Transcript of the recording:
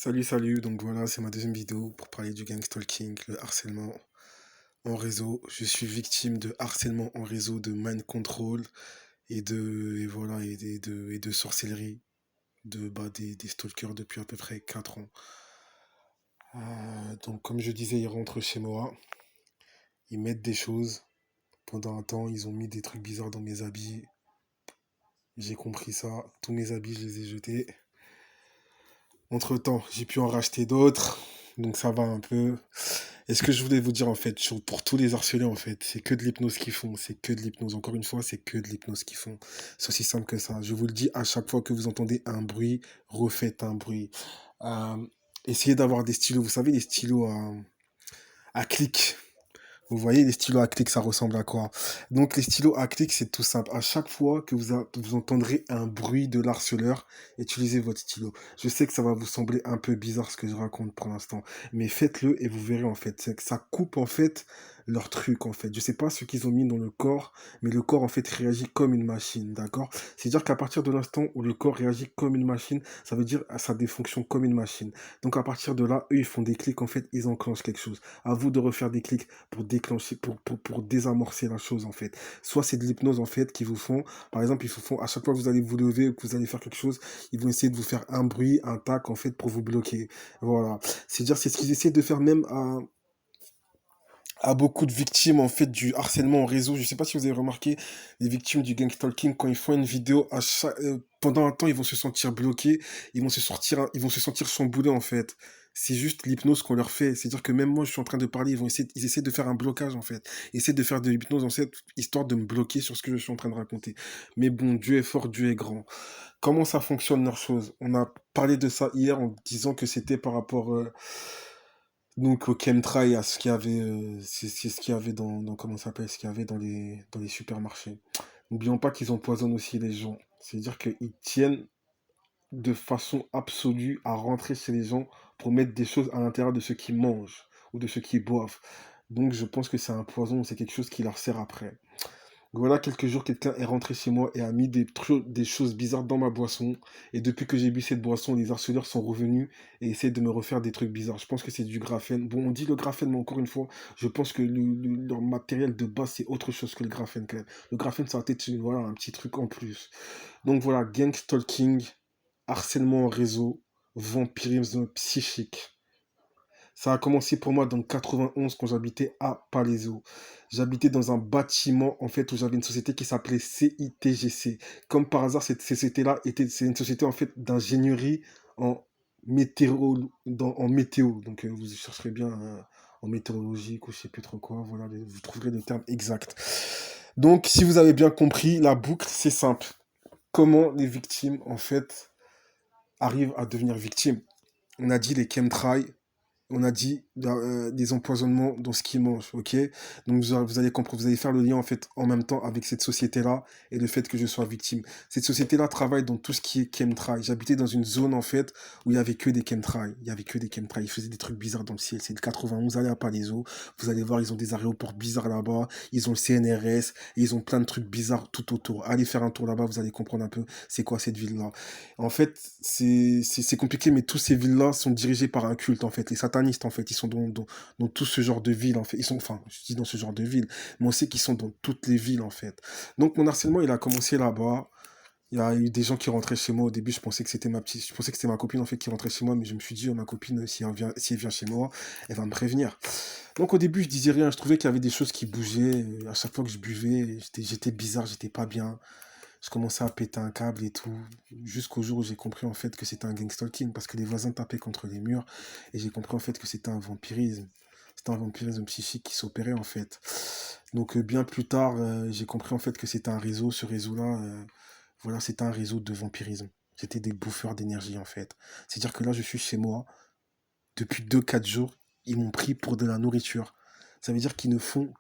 Salut, donc voilà, c'est ma deuxième vidéo pour parler du gang stalking, le harcèlement en réseau. Je suis victime de harcèlement en réseau, de mind control et voilà et de sorcellerie des stalkers depuis à peu près 4 ans. Donc comme je disais, ils rentrent chez moi, ils mettent des choses. Pendant un temps, ils ont mis des trucs bizarres dans mes habits. J'ai compris ça. Tous mes habits, je les ai jetés. Entre-temps, j'ai pu en racheter d'autres. Donc ça va un peu. Et ce que je voulais vous dire en fait, pour tous les harceleurs en fait, c'est que de l'hypnose qu'ils font, c'est que de l'hypnose. Encore une fois, c'est que de l'hypnose qu'ils font. C'est aussi simple que ça. Je vous le dis, à chaque fois que vous entendez un bruit, refaites un bruit. Euh, Essayez d'avoir des stylos, vous savez, les stylos à clic. Vous voyez, les stylos à clic, ça ressemble à quoi? Donc, les stylos à clic, c'est tout simple. À chaque fois que vous entendrez un bruit de l'harceleur, utilisez votre stylo. Je sais que ça va vous sembler un peu bizarre ce que je raconte pour l'instant, mais faites-le et vous verrez en fait. C'est que ça coupe en fait leur truc en fait. Je sais pas ce qu'ils ont mis dans le corps, mais le corps en fait réagit comme une machine, d'accord? C'est-à-dire qu'à partir de l'instant où le corps réagit comme une machine, ça veut dire ça défonctionne comme une machine. Donc à partir de là, eux ils font des clics en fait, ils enclenchent quelque chose. À vous de refaire des clics pour déclencher, pour désamorcer la chose en fait. Soit c'est de l'hypnose en fait qu'ils vous font. Par exemple, ils vous font à chaque fois que vous allez vous lever ou que vous allez faire quelque chose, ils vont essayer de vous faire un bruit, un tac en fait pour vous bloquer. Voilà. C'est-à-dire c'est ce qu'ils essaient de faire même à beaucoup de victimes en fait du harcèlement en réseau. Je sais pas si vous avez remarqué les victimes du gang stalking quand ils font une vidéo pendant un temps ils vont se sentir bloqués, ils vont se sentir chamboulés en fait. C'est juste l'hypnose qu'on leur fait. C'est-à-dire que même moi je suis en train de parler, ils essaient de faire un blocage en fait. Ils essaient de faire de l'hypnose en fait histoire de me bloquer sur ce que je suis en train de raconter. Mais bon, Dieu est fort, Dieu est grand. Comment ça fonctionne leur chose? On a parlé de ça hier en disant que c'était par rapport donc au chemtrail, à ce qu'il y avait, c'est ce qu'il y avait comment ça s'appelle, ce qu'il y avait dans les supermarchés. N'oublions pas qu'ils empoisonnent aussi les gens. C'est-à-dire qu'ils tiennent de façon absolue à rentrer chez les gens pour mettre des choses à l'intérieur de ce qu'ils mangent ou de ce qu'ils boivent. Donc je pense que c'est un poison, c'est quelque chose qui leur sert après. Voilà, quelques jours, quelqu'un est rentré chez moi et a mis des choses bizarres dans ma boisson. Et depuis que j'ai bu cette boisson, les harceleurs sont revenus et essaient de me refaire des trucs bizarres. Je pense que c'est du graphène. Bon, on dit le graphène, mais encore une fois, je pense que leur matériel de base, c'est autre chose que le graphène quand même. Le graphène, ça va être voilà, un petit truc en plus. Donc voilà, gang stalking, harcèlement en réseau, vampirisme psychique. Ça a commencé pour moi dans 91 quand j'habitais à Palaiseau. J'habitais dans un bâtiment en fait où j'avais une société qui s'appelait CITGC. Comme par hasard, cette société-là c'est une société en fait d'ingénierie en en météo. Donc vous chercherez bien en météorologique ou je sais plus trop quoi. Voilà, vous trouverez le terme exact. Donc si vous avez bien compris, la boucle c'est simple. Comment les victimes en fait arrivent à devenir victimes? On a dit les chemtrails, on a dit des empoisonnements dans ce qu'ils mangent, ok? Donc vous allez comprendre, vous allez faire le lien en fait en même temps avec cette société-là et le fait que je sois victime. Cette société-là travaille dans tout ce qui est chemtrail. J'habitais dans une zone en fait où il y avait que des chemtrails. Il y avait que des chemtrails. Ils faisaient des trucs bizarres dans le ciel. C'est le 91, allez à Palaiseau. Vous allez voir, ils ont des aéroports bizarres là-bas. Ils ont le CNRS et ils ont plein de trucs bizarres tout autour. Allez faire un tour là-bas, vous allez comprendre un peu c'est quoi cette ville-là. En fait, c'est compliqué, mais tous ces villes-là sont dirigées par un culte, en fait. Les satanistes, en fait, ils sont dans tout ce genre de villes, en fait. Ils sont, enfin, je dis dans ce genre de villes, mais on sait qu'ils sont dans toutes les villes, en fait. Donc, mon harcèlement, il a commencé là-bas. Il y a eu des gens qui rentraient chez moi. Au début, je pensais que c'était je pensais que c'était ma copine, en fait, qui rentrait chez moi, mais je me suis dit, oh, ma copine, si elle vient chez moi, elle va me prévenir. Donc, au début, je disais rien. Je trouvais qu'il y avait des choses qui bougeaient. À chaque fois que je buvais, j'étais bizarre, j'étais pas bien. Je commençais à péter un câble et tout, jusqu'au jour où j'ai compris en fait que c'était un gang stalking, parce que les voisins tapaient contre les murs, et j'ai compris en fait que c'était un vampirisme. C'était un vampirisme psychique qui s'opérait en fait. Donc bien plus tard, j'ai compris en fait que c'était un réseau, ce réseau-là, voilà, c'était un réseau de vampirisme. C'était des bouffeurs d'énergie en fait. C'est-à-dire que là, je suis chez moi, depuis 2 4 jours, ils m'ont pris pour de la nourriture. Ça veut dire qu'ils ne font